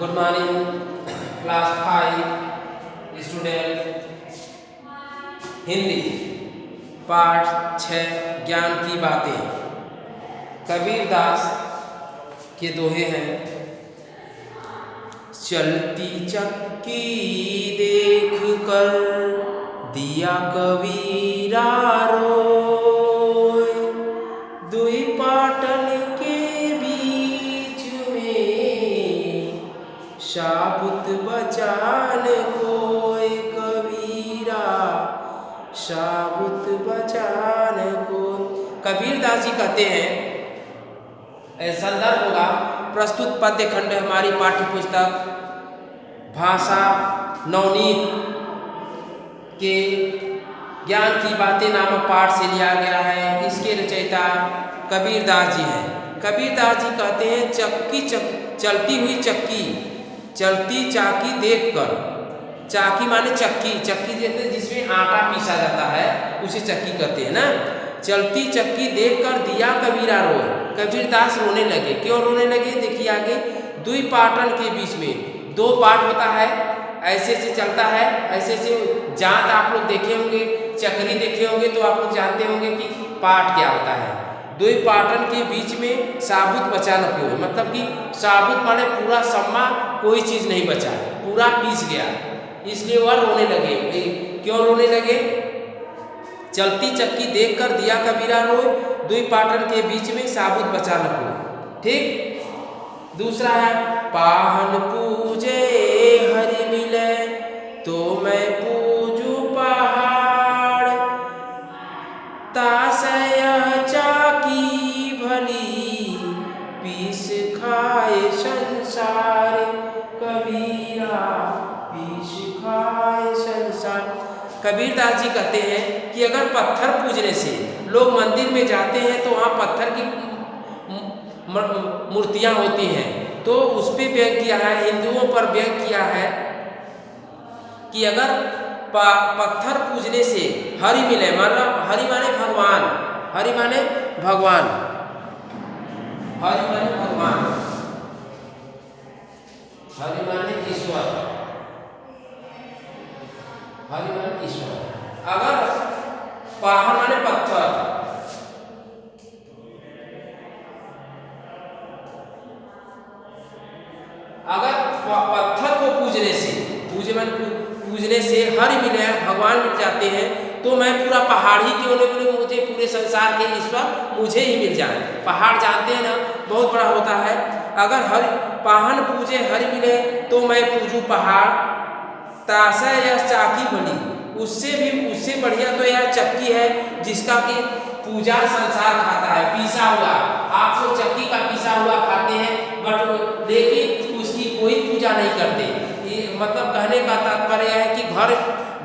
Good morning class 5 student. Hindi पाठ 6 ज्ञान की बातें। कबीरदास के दोहे हैं। चलती चक्की देख कर दिया कबीरा रोय, दुई पाटन के बीच में साबुत बचान कोय कबीरा, साबुत बचान को। कबीरदास जी कहते हैं, संदर्भ होगा प्रस्तुत पद्य खंड हमारी पाठ्य पुस्तक भाषा नवनीत के ज्ञान की बातें नामक पाठ से लिया गया है। इसके रचयिता कबीरदास जी हैं। कबीरदास जी कहते हैं, चलती हुई चक्की, चलती चाकी देखकर, चाकी माने चक्की, चक्की कहते हैं जिसमें आटा पीसा जाता है, उसे चक्की कहते हैं ना। चलती चक्की देखकर दिया कबीरा रोए, कबीरदास रोने लगे। क्यों रोने लगे? देखिए आगे, दुई पाटन के बीच में दो पाट होता है, ऐसे से चलता है, ऐसे से जात आप लोग देखे होंगे, चक्री देखे होंगे तो आप लोग जानते होंगे कि पाट क्या होता है। दुई पाटन के बीच में साबुत बचा न कोई, मतलब कि साबुत माने पूरा सम्मा, कोई चीज़ नहीं बचा, पूरा पीस गया, इसलिए वह रोने लगे। क्यों रोने लगे? चलती चक्की देखकर दिया कबीरा रोए, दुई पाटन के बीच में साबुत बचा न कोई। ठीक। दूसरा है, पाहन पूजे हरि मिले तो मैं पूजू पहाड़, तासय चाकी भली पीस खाए संसार कबीरा, पीस खाए संसार। कबीरदास जी कहते हैं कि अगर पत्थर पूजने से लोग मंदिर में जाते हैं तो वहाँ पत्थर की मूर्तियाँ होती हैं, तो उस पर व्यंग किया है, हिंदुओं पर व्यंग किया है कि अगर पत्थर पूजने से हरि मिले, मतलब हरि माने भगवान, हरि माने भगवान, हरि माने भगवान, हरि माने ईश्वर, हरि माने ईश्वर। अगर पाहन माने पत्थर, अगर पत्थर को पूजने से, पूजने से हरि मिले, भगवान मिल जाते हैं, तो मैं पूरा पहाड़ ही क्यों नहीं मिले, मुझे पूरे संसार के ईश्वर मुझे ही मिल जाए। पहाड़ जानते हैं ना, बहुत बड़ा होता है। अगर हरि पाहन पूजे हरि मिले तो मैं पूजू पहाड़, तासा या चाकी भली, उससे बढ़िया तो यह चक्की है जिसका कि पूजा संसार खाता है, पीसा हुआ। आप लोग चक्की का पीसा हुआ खाते हैं, बट लेकिन उसकी कोई पूजा नहीं करते। ये मतलब कहने का तात्पर्य है कि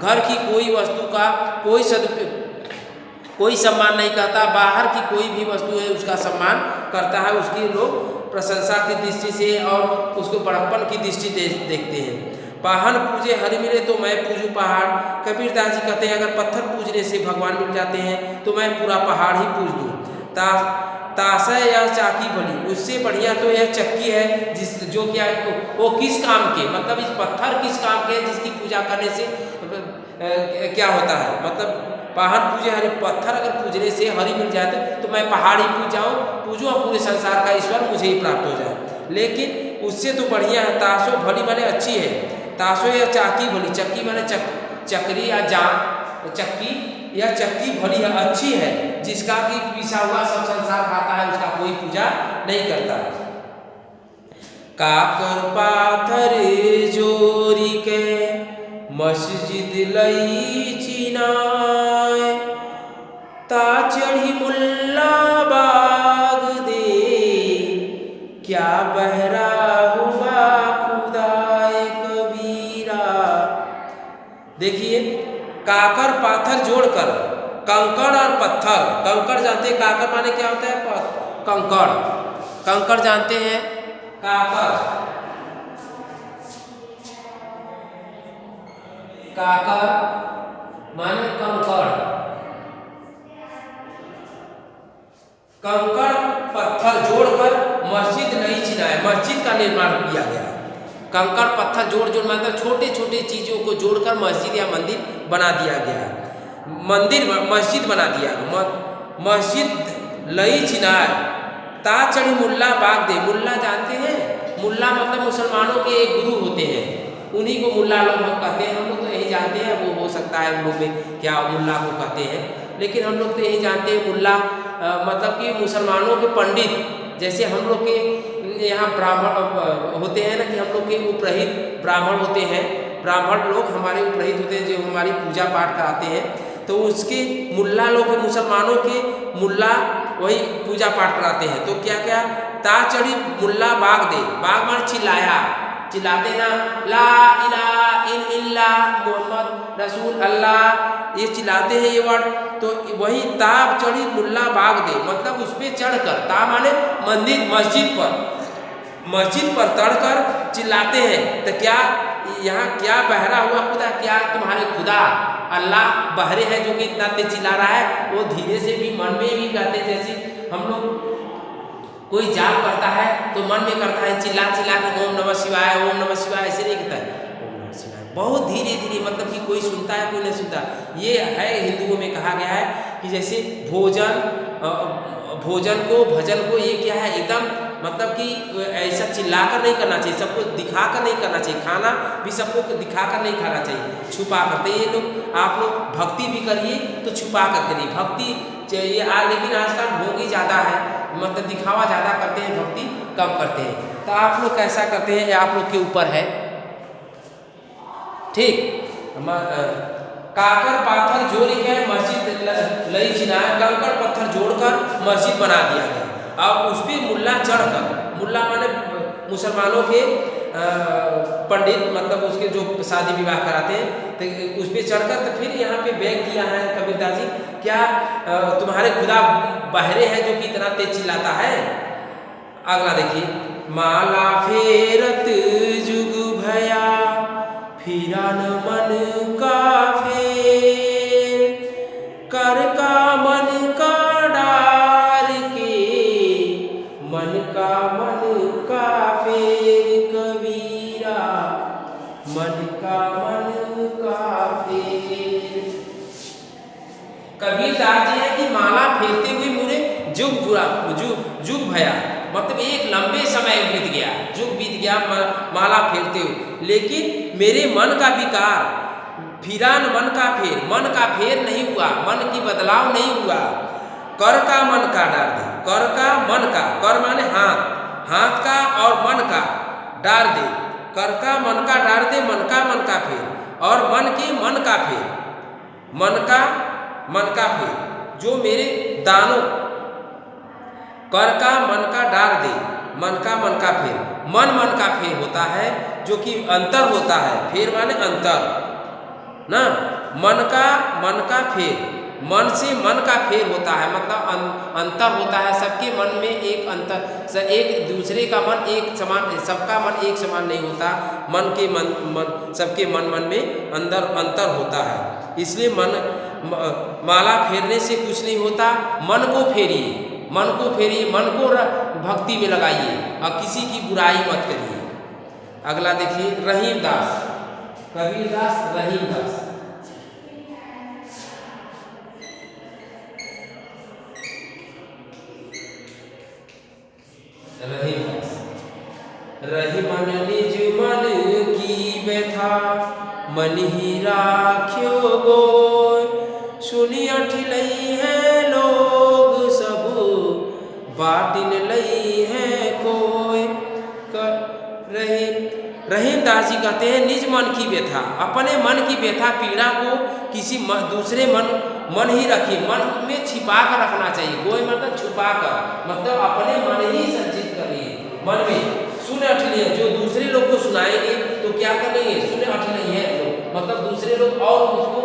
घर की कोई वस्तु का कोई सम्मान नहीं करता, बाहर की कोई भी वस्तु है उसका सम्मान करता है, उसकी लोग प्रशंसा की दृष्टि से और उसको बड़प्पन की दृष्टि देखते हैं। पाहन पूजे हरि मिले तो मैं पूजू पहाड़। कबीरदास जी कहते हैं, अगर पत्थर पूजने से भगवान मिल जाते हैं तो मैं पूरा पहाड़ ही पूज दूँ। तासा या चाकी भली, उससे बढ़िया तो यह चक्की है जो क्या वो किस काम के, मतलब इस पत्थर किस काम के है जिसकी पूजा करने से क्या होता है। मतलब पाहन पूजे हरि, पत्थर अगर पूजने से हरि मिल जाए तो मैं पहाड़ ही पूजूँ और पूरे संसार का ईश्वर मुझे ही प्राप्त हो जाए। लेकिन उससे तो बढ़िया है, तासो भली माने अच्छी है, तासो या चाकी भली, चक्की माने चक्री या चक्की या चक्की भली है, अच्छी है, जिसका कि पीसा हुआ सब संसार खाता है, उसका कोई पूजा नहीं करता। काकर पाथर जोरी के मस्जिद लई चिनाय, ता चढ़ी मुल्ला बाग दे क्या बहरा हुआ खुदाए कबीरा। देखिए, काकर पाथर जोड़कर, कंकड़ और पत्थर, कंकड़ जानते हैं, काकर माने क्या होता है? कंकड़, कंकड़ जानते हैं, काकर, काकर माने कंकड़, कंकड़ पत्थर जोड़कर मस्जिद नहीं चिनाए, मस्जिद का निर्माण किया गया। कंकड़ पत्थर जोड़ जोड़ मतलब छोटे छोटे चीज़ों को जोड़कर मस्जिद या मंदिर बना दिया गया है। मस्जिद बना दिया। मस्जिद लई चिनार ता चढ़ी मुल्ला बाग दे। मुल्ला जानते हैं? मुल्ला मतलब मुसलमानों के एक गुरु होते हैं, उन्हीं को मुल्ला लोग हम कहते हैं। हम लोग तो यही जानते हैं, वो हो सकता है उन लोग में क्या मुल्ला को कहते हैं, लेकिन हम लोग तो यही जानते हैं मुल्ला मतलब कि मुसलमानों के पंडित। जैसे हम लोग के यहाँ ब्राह्मण होते हैं ना, कि हम लोग के उपरहित ब्राह्मण होते हैं, ब्राह्मण लोग हमारे उपरहित होते हैं जो हमारी पूजा पाठ कराते हैं, तो उसके मुल्ला लोग के, मुसलमानों के मुल्ला वही पूजा पाठ कराते हैं। तो क्या क्या ता चढ़ी मुल्ला बाग दे। बाग मान चिल्लाया, चिल्लाते ना ला इलाहा इल्लल्लाह मोहम्मद रसूल अल्लाह, ये चिल्लाते हैं ये वर्ड। तो वही ताब चढ़ी मुल्ला बाग दे मतलब उस पर चढ़कर, ता माने मंदिर मस्जिद पर चढ़कर चिल्लाते हैं। तो क्या यहाँ क्या बहरा हुआ खुदा, क्या तुम्हारे खुदा अल्लाह बहरे है जो कि इतना तेज चिल्ला रहा है? वो धीरे से भी मन में भी कहते हैं। जैसे हम लोग कोई जाप करता है तो मन में करता है चिल्ला चिल्ला के ओम नमः शिवाय, ओम नमः शिवाय, ऐसे नहीं कहता है ओम नमः शिवाय, बहुत धीरे धीरे, मतलब कि कोई सुनता है कोई नहीं सुनता। ये है हिंदुओं में कहा गया है कि जैसे भोजन को भजन को ये क्या है एकदम, मतलब कि ऐसा चिल्लाकर नहीं करना चाहिए, सबको दिखाकर नहीं करना चाहिए। खाना भी सबको दिखाकर नहीं खाना चाहिए, छुपा करते ये लोग। आप लोग भक्ति भी करिए तो छुपा कर करिए, भक्ति चाहिए। लेकिन आजकल ढोंगी ज़्यादा है, मतलब दिखावा ज़्यादा करते हैं, भक्ति कम करते हैं। तो आप लोग कैसा करते हैं ये आप लोग के ऊपर है, ठीक। काकर पाथर जोड़ के मस्जिद लई चिनाया, कंकड़ पत्थर जोड़कर मस्जिद बना दिया गया। और उस पर मुल्ला चढ़कर, मुल्ला माने मुसलमानों के पंडित, मतलब उसके जो शादी विवाह कराते हैं, तो उस पर चढ़कर तो फिर यहाँ पे बैग किया है कबीरदास जी, क्या तुम्हारे खुदा बहरे हैं जो कि इतना तेज चिल्लाता है? अगला देखिए, माला फेरत जुग भया फिरा न मन का फेर, कर का मन का डार के, मन का फेर कबीरा, मन का फेर। कबीरदास जी है कि माला फेरते हुए मुझे जुग भया, मतलब एक लंबे समय बीत गया, जुग बीत गया माला फेरते हुए, लेकिन मेरे मन का विकार फिरा न मन का फेर नहीं हुआ, मन की बदलाव नहीं हुआ। कर का मन का डार दे, कर का मन का, कर माने हाथ का और मन का डार दे, कर का मन का डार दे, मन का फेर, और मन के मन का फेर, मन का फेर जो मेरे दानों, कर का मन का डार दे, मन का फेर, मन का फेर होता है जो कि अंतर होता है, फेर माने अंतर ना, मन का फेर, मन से मन का फेर होता है, मतलब अंतर होता है। सबके मन में एक अंतर, एक दूसरे का मन एक समान, सबका मन एक समान नहीं होता, मन सबके मन में अंतर होता है। इसलिए माला फेरने से कुछ नहीं होता, मन को फेरिए, मन को भक्ति में लगाइए और किसी की बुराई मत करिए। अगला देखिए, रहीमदास, कबीरदास रहीमदास। रही मन निज मन की व्यथा, मन ही राख्यो गोय, सुनी अठिलई है लोग सब, बाटिन लई है कोय। रहीमदास जी कहते हैं निज मन की व्यथा, अपने मन की व्यथा पीड़ा को किसी दूसरे मन ही रखिए, मन में छिपा कर रखना चाहिए। गोय मतलब छुपा कर, मतलब अपने मन ही संचित करिए, मन में सुन अठिलई है, जो दूसरे लोग को सुनाएंगे तो क्या करेंगे, सुन अठिलई है लोग, मतलब दूसरे लोग और उसको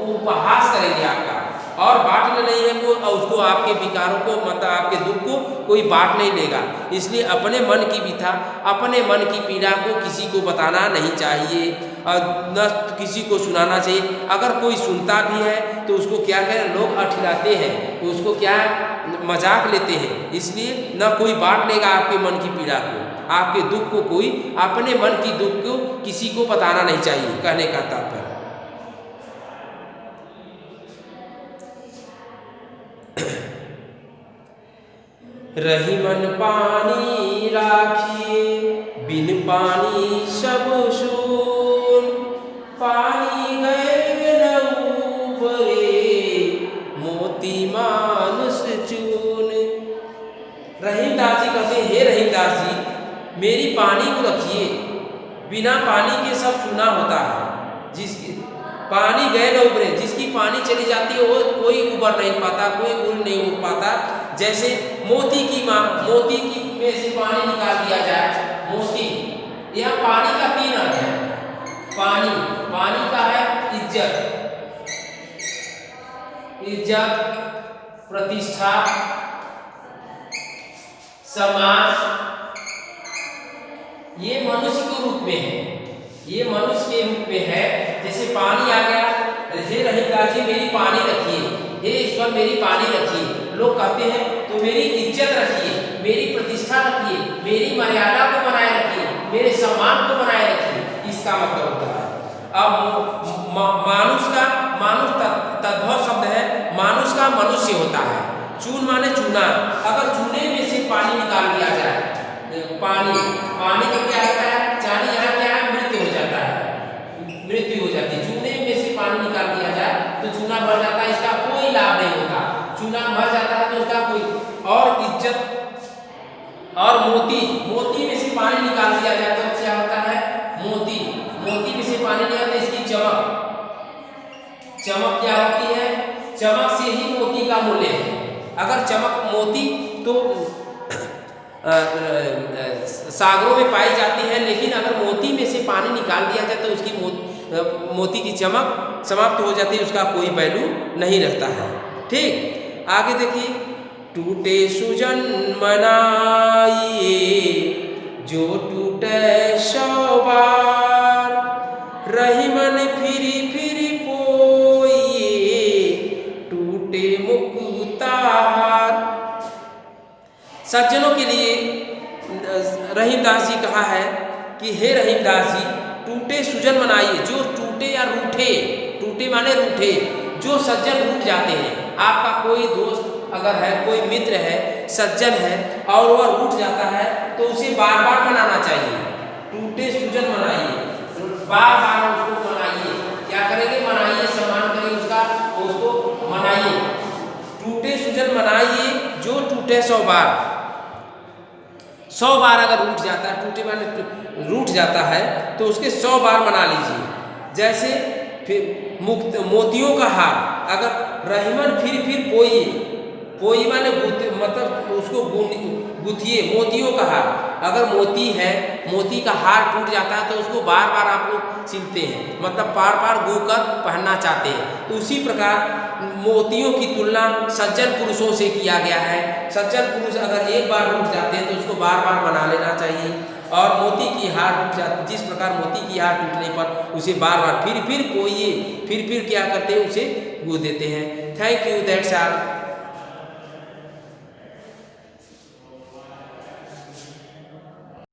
उपहास करेंगे आपका, और बांटना नहीं है को, और उसको आपके विकारों को मतलब आपके दुख को कोई बांट नहीं लेगा। इसलिए अपने मन की व्यथा, अपने मन की पीड़ा को किसी को बताना नहीं चाहिए और न किसी को सुनाना चाहिए। अगर कोई सुनता भी है तो उसको क्या करें, लोग अठिलाते हैं, उसको क्या मजाक लेते हैं। इसलिए न कोई बांट लेगा आपके मन की पीड़ा को, आपके दुख को कोई अपने मन की दुख को किसी को बताना नहीं चाहिए, कहने का तात्पर्य। रही मन पानी राखिए, बिन पानी सब सून, पानी गए न उबरे, मोती मानुष चून। रहीमदास जी कहते, हे रहीमदास जी, मेरी पानी को रखिए, बिना पानी के सब सूना होता है। जिसकी पानी गए न उबरे, जिसकी पानी चली जाती है वो कोई उबर नहीं पाता, कोई गुल नहीं हो पाता। जैसे मोती की में से पानी निकाल दिया जाए, मोती, यह पानी का तीन अर्थ है। पानी का है इज्जत, प्रतिष्ठा, सम्मान। ये मनुष्य के रूप में है, ये मनुष्य के रूप में है। जैसे पानी आ गया, हे रहीमदास जी मेरी पानी रखिए, हे ईश्वर मेरी पानी रखिए। लोग कहते हैं तो मेरी इज्जत रखिए, मेरी प्रतिष्ठा रखिए, मेरी मर्यादा को बनाए रखिए, मेरे सम्मान को बनाए रखिए, इसका मतलब होता है। अब मानुष तद्भव शब्द है, मानुष का मनुष्य होता है। चून माने चूना, अगर चूने में से पानी निकाल दिया जाए, पानी तो क्या होता है, चाली यहाँ क्या है, मृत्यु हो जाता है, मृत्यु हो जाती है। चूने में से पानी निकाल दिया जाए तो चूना भर जाता है, इसका कोई लाभ नहीं होता। चूना भर जाता है तो उसका कोई, और इज्जत और मोती में से पानी निकाल दिया जाए तो क्या होता है, मोती में से पानी निकालते, इसकी चमक क्या होती है, चमक से ही मोती का मूल्य है। अगर चमक मोती तो सागरों में पाई जाती है, लेकिन अगर मोती में से पानी निकाल दिया जाए तो उसकी मोती की चमक समाप्त हो जाती है, उसका कोई वैल्यू नहीं रहता है। ठीक, आगे देखिए, टूटे सुजन मनाइए, जो टूटे सौ बार, रही मन फिरी फिरी पोइए, टूटे मुक्ताहार। सज्जनों के लिए रहीमदास जी कहा है कि हे रहीमदास जी, टूटे सुजन मनाइए, जो टूटे या रूठे, टूटे माने रूठे, जो सज्जन रूठ जाते हैं। आपका कोई दोस्त अगर है, कोई मित्र है, सज्जन है और वह रूठ जाता है तो उसे बार बार मनाना चाहिए। टूटे सुजन मनाइए, बार बार उसको मनाइए। क्या करेंगे, मनाइए, सम्मान करेंगे उसका, उसको मनाइए। टूटे सुजन मनाइए, जो टूटे 100 बार, 100 बार अगर रूठ जाता है, टूटे माने रूठ जाता है तो उसके 100 बार मना लीजिए। जैसे फिर मोतियों का हार, अगर रहीमन फिर पोई माने मतलब उसको गुथिए, मोतियों का हार। अगर मोती है, मोती का हार टूट जाता है तो उसको बार बार आप लोग सिलते हैं, मतलब बार बार गू कर पहनना चाहते हैं। तो उसी प्रकार मोतियों की तुलना सज्जन पुरुषों से किया गया है। सज्जन पुरुष अगर एक बार टूट जाते हैं तो उसको बार बार मना लेना चाहिए। और मोती की हार टूट जाती, जिस प्रकार मोती की हार टूटने पर उसे बार बार फिर पोइए, फिर क्या करते हैं, उसे गू देते हैं। Thank you, that's all.